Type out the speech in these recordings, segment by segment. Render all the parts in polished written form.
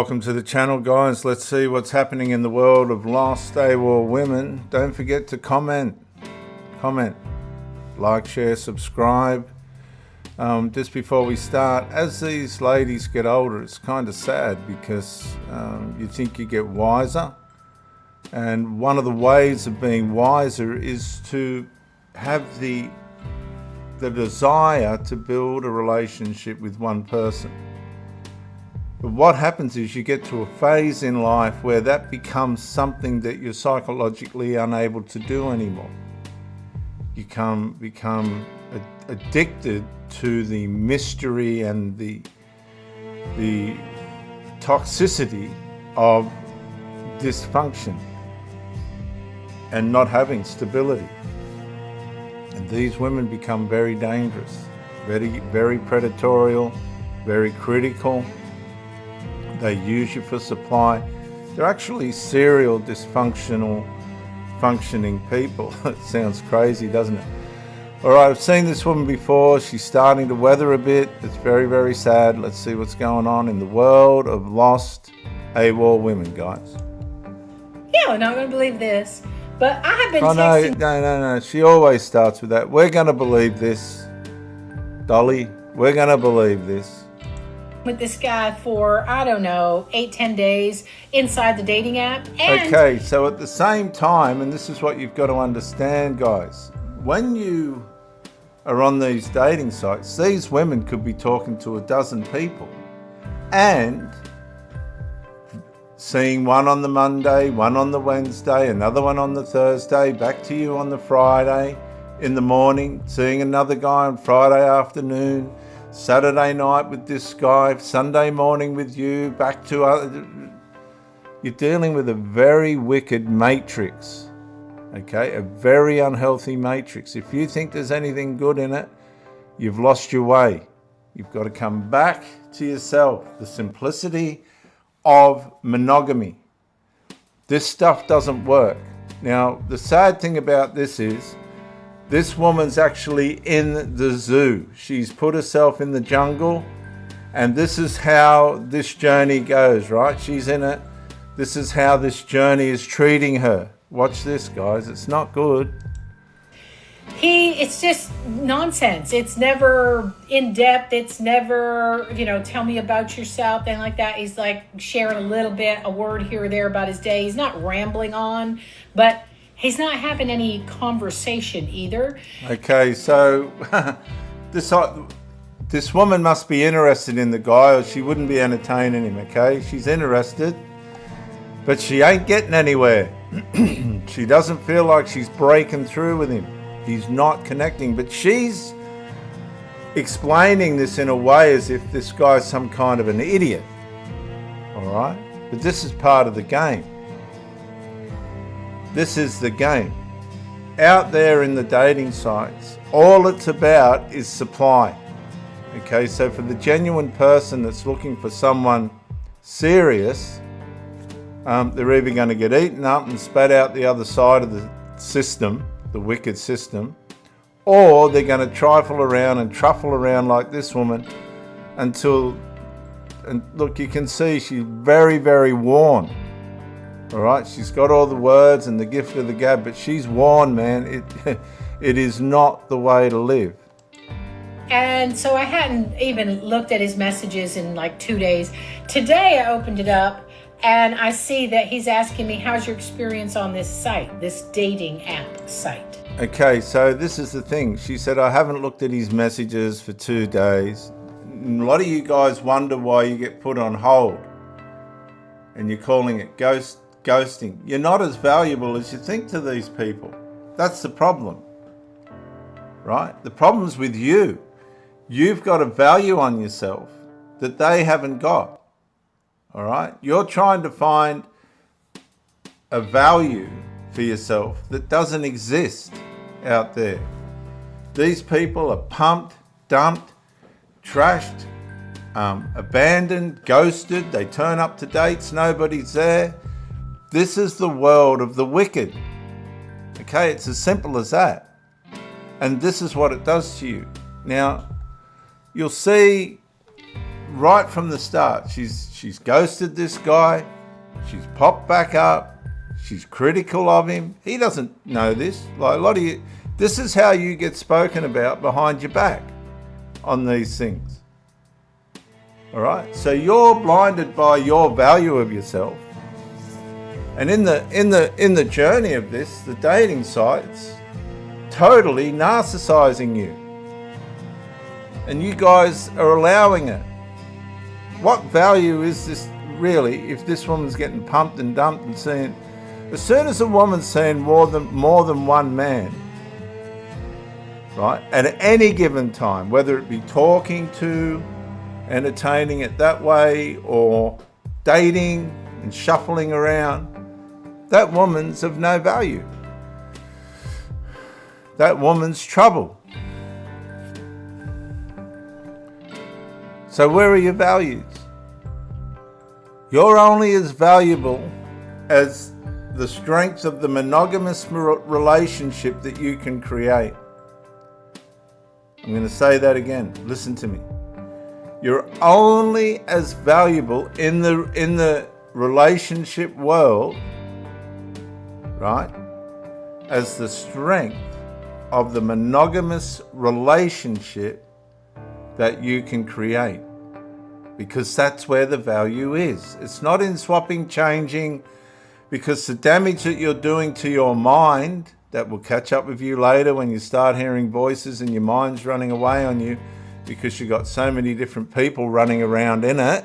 Welcome to the channel, guys. Let's see what's happening in the world of lost AWOL women. Don't forget to comment, like, share, subscribe. Just before we start, as these ladies get older, it's kind of sad because you think you get wiser, and one of the ways of being wiser is to have the desire to build a relationship with one person. But what happens is you get to a phase in life where that becomes something that you're psychologically unable to do anymore. You become addicted to the mystery and the toxicity of dysfunction and not having stability. And these women become very dangerous, very predatorial, very critical. They use you for supply. They're actually serial dysfunctional functioning people. It sounds crazy, doesn't it? All right, I've seen this woman before. She's starting to weather a bit. It's very, very sad. Let's see what's going on in the world of lost AWOL women, guys. Yeah, we're not going to believe this. But I have been texting... No. She always starts with that. We're going to believe this, Dolly. We're going to believe this. With this guy for, I don't know, 8-10 days inside the dating app. And okay, so at the same time, and this is what you've got to understand, guys, when you are on these dating sites, these women could be talking to a dozen people and seeing one on the Monday, one on the Wednesday, another one on the Thursday, back to you on the Friday in the morning, seeing another guy on Friday afternoon, Saturday night with this guy, Sunday morning with you, back to other. You're dealing with a very wicked matrix, okay? A very unhealthy matrix. If you think there's anything good in it, you've lost your way. You've got to come back to yourself. The simplicity of monogamy. This stuff doesn't work. Now, the sad thing about this is, this woman's actually in the zoo. She's put herself in the jungle, and this is how this journey goes, right? She's in it. This is how this journey is treating her. Watch this, guys. It's not good. it's just nonsense. It's never in depth. It's never, tell me about yourself, thing like that. He's like sharing a little bit, a word here or there about his day. He's not rambling on, but he's not having any conversation either. Okay, so this woman must be interested in the guy, or she wouldn't be entertaining him, okay? She's interested, but she ain't getting anywhere. She doesn't feel like she's breaking through with him. He's not connecting, but she's explaining this in a way as if this guy's some kind of an idiot, all right? But this is part of the game. This is the game. Out there in the dating sites, all it's about is supply. Okay, so for the genuine person that's looking for someone serious, they're either going to get eaten up and spat out the other side of the system, the wicked system, or they're going to trifle around and truffle around like this woman until, and look, you can see she's very, very worn. All right, she's got all the words and the gift of the gab, but she's worn, man. It is not the way to live. And so I hadn't even looked at his messages in like 2 days. Today I opened it up and I see that he's asking me, how's your experience on this site, this dating app site? Okay, so this is the thing. She said, I haven't looked at his messages for 2 days. A lot of you guys wonder why you get put on hold and you're calling it ghosting. You're not as valuable as you think to these people. That's the problem, right? The problem's with you. You've got a value on yourself that they haven't got, all right? You're trying to find a value for yourself that doesn't exist out there. These people are pumped, dumped, trashed, abandoned, ghosted. They turn up to dates, nobody's there. This is the world of the wicked. Okay, it's as simple as that. And this is what it does to you. Now, you'll see right from the start. She's ghosted this guy. She's popped back up. She's critical of him. He doesn't know this. Like a lot of you, this is how you get spoken about behind your back on these things. All right? So you're blinded by your value of yourself. And in the journey of this, the dating sites totally narcissizing you. And you guys are allowing it. What value is this really if this woman's getting pumped and dumped and seeing, as soon as a woman's seeing more than one man, right, at any given time, whether it be talking to, entertaining it that way, or dating and shuffling around, that woman's of no value. That woman's trouble. So where are your values? You're only as valuable as the strength of the monogamous relationship that you can create. I'm going to say that again. Listen to me. You're only as valuable in the relationship world, right, as the strength of the monogamous relationship that you can create. Because that's where the value is. It's not in swapping, changing, because the damage that you're doing to your mind, that will catch up with you later when you start hearing voices and your mind's running away on you because you've got so many different people running around in it.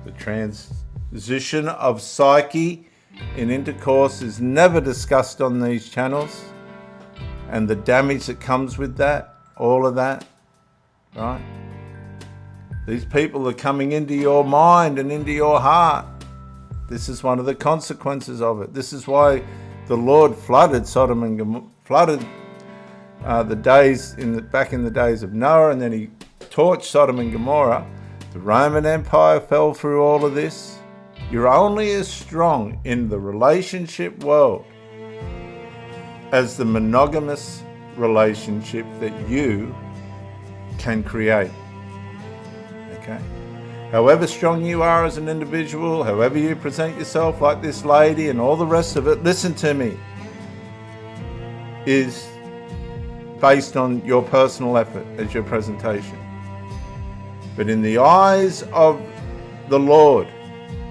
The transition of psyche in intercourse is never discussed on these channels, and the damage that comes with that, all of that, right? These people are coming into your mind and into your heart. This is one of the consequences of it. This is why the Lord flooded Sodom and Gomorrah, flooded the days back in the days of Noah, and then he torched Sodom and Gomorrah. The Roman Empire fell through all of this. You're only as strong in the relationship world as the monogamous relationship that you can create. Okay? However strong you are as an individual, however you present yourself like this lady and all the rest of it, listen to me, is based on your personal effort as your presentation. But in the eyes of the Lord,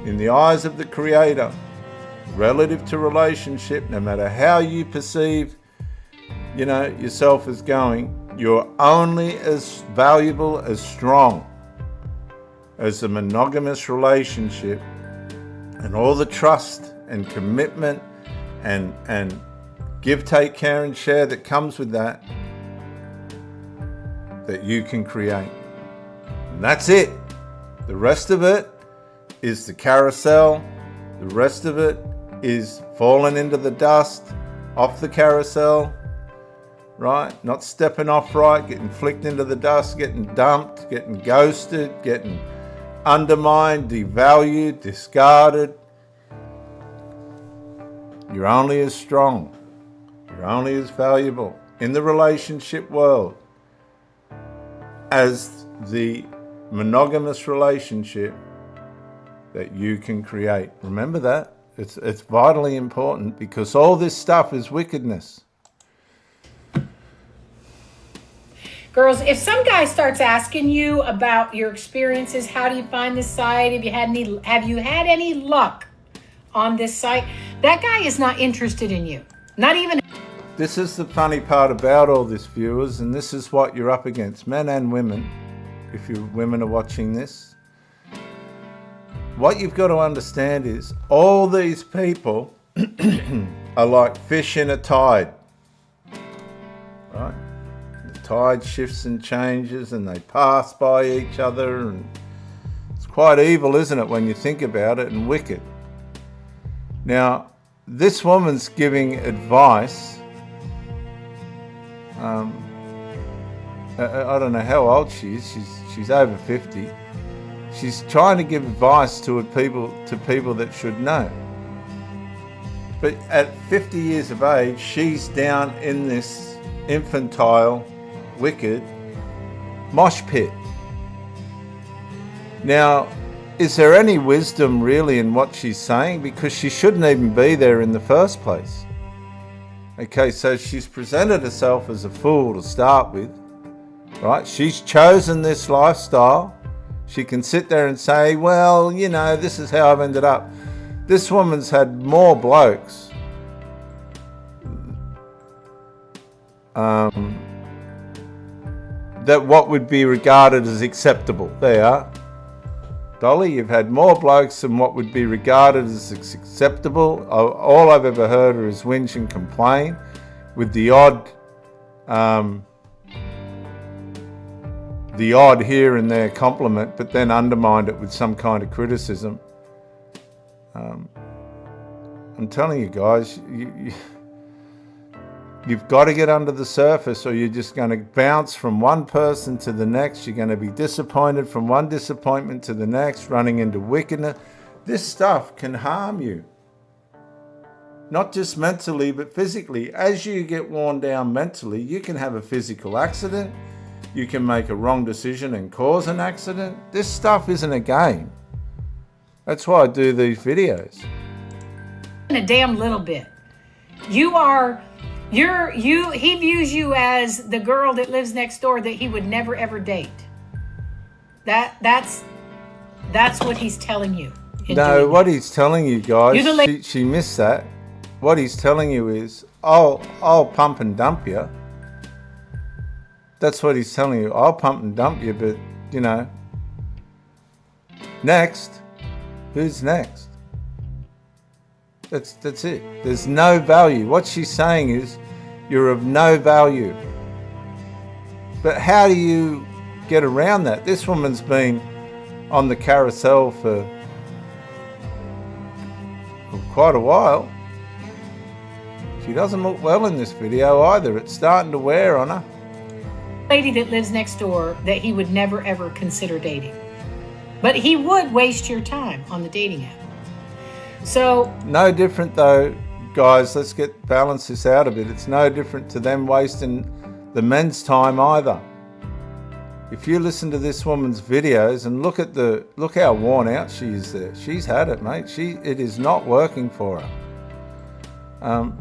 in the eyes of the Creator, relative to relationship, no matter how you perceive, yourself as going, you're only as valuable, as strong as the monogamous relationship and all the trust and commitment and give, take, care and share that comes with that you can create. And that's it. The rest of it is the carousel. The rest of it is falling into the dust, off the carousel, right? Not stepping off right, getting flicked into the dust, getting dumped, getting ghosted, getting undermined, devalued, discarded. You're only as strong. You're only as valuable in the relationship world as the monogamous relationship that you can create. Remember that. It's vitally important, because all this stuff is wickedness. Girls, if some guy starts asking you about your experiences, how do you find this site? Have you had any luck on this site? That guy is not interested in you. Not even. This is the funny part about all this, viewers, and this is what you're up against, men and women. If you women are watching this, what you've got to understand is all these people are like fish in a tide, right? The tide shifts and changes and they pass by each other, and it's quite evil, isn't it, when you think about it, and wicked. Now, this woman's giving advice. I don't know how old she is. She's over 50. She's trying to give advice to people that should know. But at 50 years of age, she's down in this infantile, wicked mosh pit. Now, is there any wisdom really in what she's saying? Because she shouldn't even be there in the first place. Okay, so she's presented herself as a fool to start with, right? She's chosen this lifestyle. She can sit there and say, well, you know, this is how I've ended up. This woman's had more blokes that what would be regarded as acceptable. There you are. Dolly, you've had more blokes than what would be regarded as acceptable. All I've ever heard her is whinge and complain, with the odd here and there compliment, but then undermined it with some kind of criticism. I'm telling you guys, you've got to get under the surface, or you're just going to bounce from one person to the next. You're going to be disappointed from one disappointment to the next, running into wickedness. This stuff can harm you. Not just mentally, but physically. As you get worn down mentally, you can have a physical accident. You can make a wrong decision and cause an accident. This stuff isn't a game. That's why I do these videos. In a damn little bit. He views you as the girl that lives next door that he would never ever date. That's what he's telling you. No, what he's telling you guys, she missed that. What he's telling you is, I'll pump and dump you. That's what he's telling you. I'll pump and dump you, but, you know, next. Who's next? That's it. There's no value. What she's saying is, you're of no value. But how do you get around that? This woman's been on the carousel for quite a while. She doesn't look well in this video either. It's starting to wear on her. Lady that lives next door that he would never ever consider dating. But he would waste your time on the dating app. So no different though, guys, let's balance this out a bit. It's no different to them wasting the men's time either. If you listen to this woman's videos and look how worn out she is there. She's had it, mate. It is not working for her.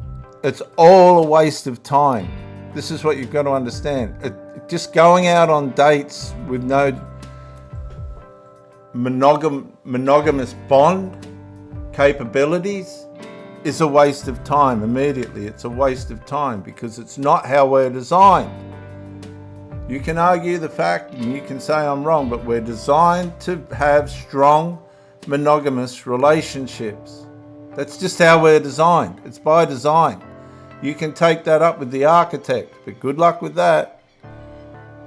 It's all a waste of time. This is what you've got to understand. Just going out on dates with no monogamous bond capabilities is a waste of time immediately. It's a waste of time because it's not how we're designed. You can argue the fact and you can say I'm wrong, but we're designed to have strong monogamous relationships. That's just how we're designed. It's by design. You can take that up with the architect, but good luck with that.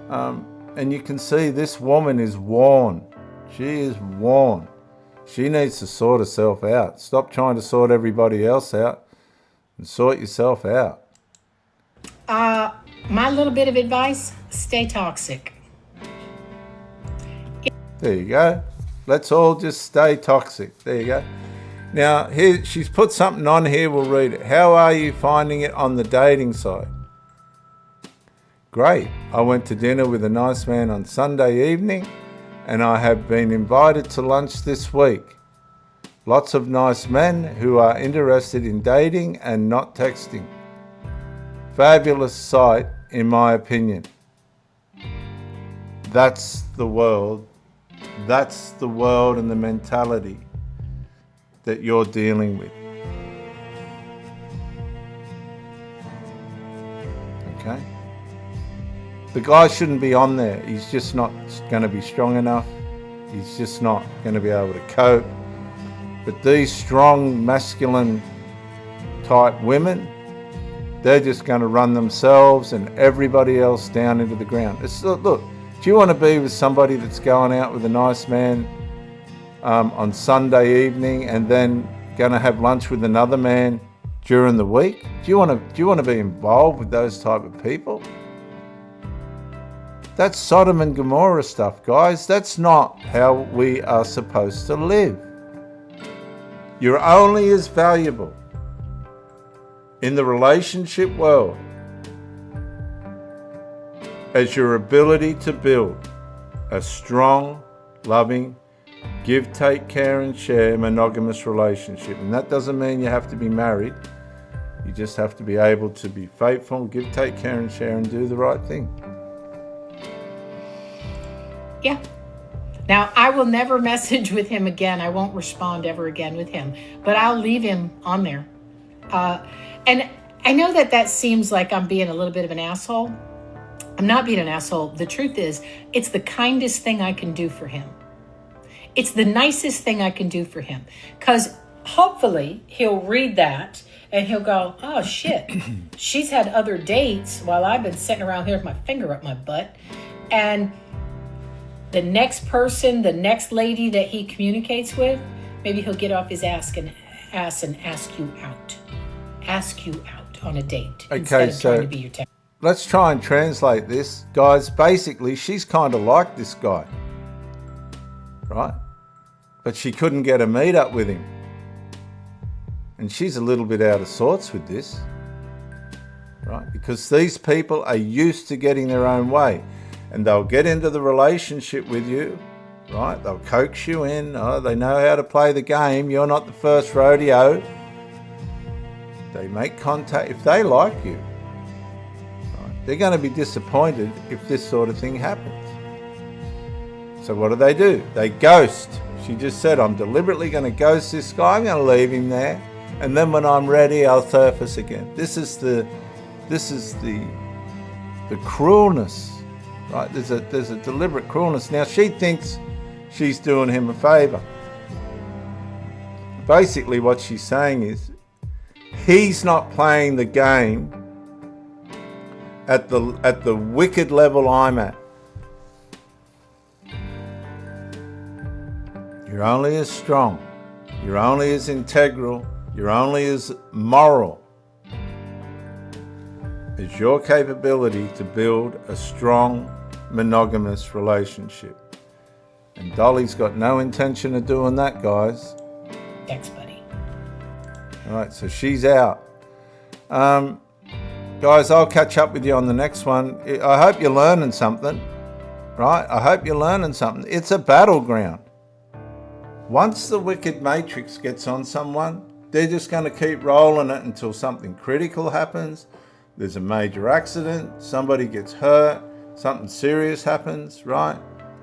And you can see this woman is worn. She is worn. She needs to sort herself out. Stop trying to sort everybody else out and sort yourself out. My little bit of advice, stay toxic. There you go. Let's all just stay toxic. There you go. Now, here she's put something on here. We'll read it. How are you finding it on the dating side? Great. I went to dinner with a nice man on Sunday evening, and I have been invited to lunch this week. Lots of nice men who are interested in dating and not texting. Fabulous sight, in my opinion. That's the world. That's the world and the mentality that you're dealing with. Okay? The guy shouldn't be on there. He's just not going to be strong enough. He's just not going to be able to cope. But these strong, masculine type women, they're just going to run themselves and everybody else down into the ground. Look, do you want to be with somebody that's going out with a nice man on Sunday evening and then going to have lunch with another man during the week? Do you want to be involved with those type of people? That's Sodom and Gomorrah stuff, guys. That's not how we are supposed to live. You're only as valuable in the relationship world as your ability to build a strong, loving, give, take, care and share monogamous relationship. And that doesn't mean you have to be married. You just have to be able to be faithful, give, take, care and share, and do the right thing. Yeah. Now, I will never message with him again. I won't respond ever again with him, but I'll leave him on there. And I know that seems like I'm being a little bit of an asshole. I'm not being an asshole. The truth is, it's the kindest thing I can do for him. It's the nicest thing I can do for him. Because hopefully he'll read that and he'll go, oh shit, she's had other dates while I've been sitting around here with my finger up my butt. And the next person, the next lady that he communicates with, maybe he'll get off his ass and ask you out. Ask you out on a date. Okay, instead of so trying to be your let's try and translate this. Guys, basically, she's kind of like this guy, right? But she couldn't get a meet up with him. And she's a little bit out of sorts with this, right? Because these people are used to getting their own way. And they'll get into the relationship with you, right? They'll coax you in. Oh, they know how to play the game. You're not the first rodeo. They make contact. If they like you, right, they're going to be disappointed if this sort of thing happens. So what do? They ghost. She just said, I'm deliberately going to ghost this guy. I'm going to leave him there. And then when I'm ready, I'll surface again. This is the cruelness. Right, there's a deliberate cruelness. Now she thinks she's doing him a favour. Basically what she's saying is he's not playing the game at the wicked level I'm at. You're only as strong, you're only as integral, you're only as moral as your capability to build a strong monogamous relationship. And Dolly's got no intention of doing that, guys. Thanks, buddy. All right, so she's out. Guys, I'll catch up with you on the next one. I hope you're learning something, right? I hope you're learning something. It's a battleground. Once the wicked matrix gets on someone, they're just going to keep rolling it until something critical happens. There's a major accident, somebody gets hurt, something serious happens, right?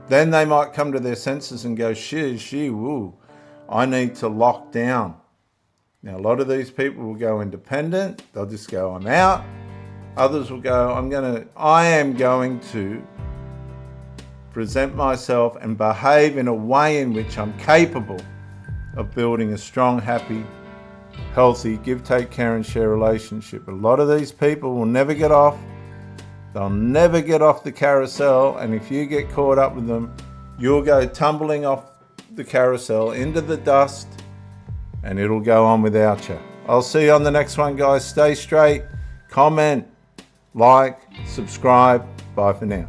Then they might come to their senses and go, woo, I need to lock down. Now, a lot of these people will go independent. They'll just go, I'm out. Others will go, I am going to present myself and behave in a way in which I'm capable of building a strong, happy, healthy, give, take, care and share relationship. A lot of these people will never get off. They'll never get off the carousel. And if you get caught up with them, you'll go tumbling off the carousel into the dust and it'll go on without you. I'll see you on the next one, guys. Stay straight, comment, like, subscribe. Bye for now.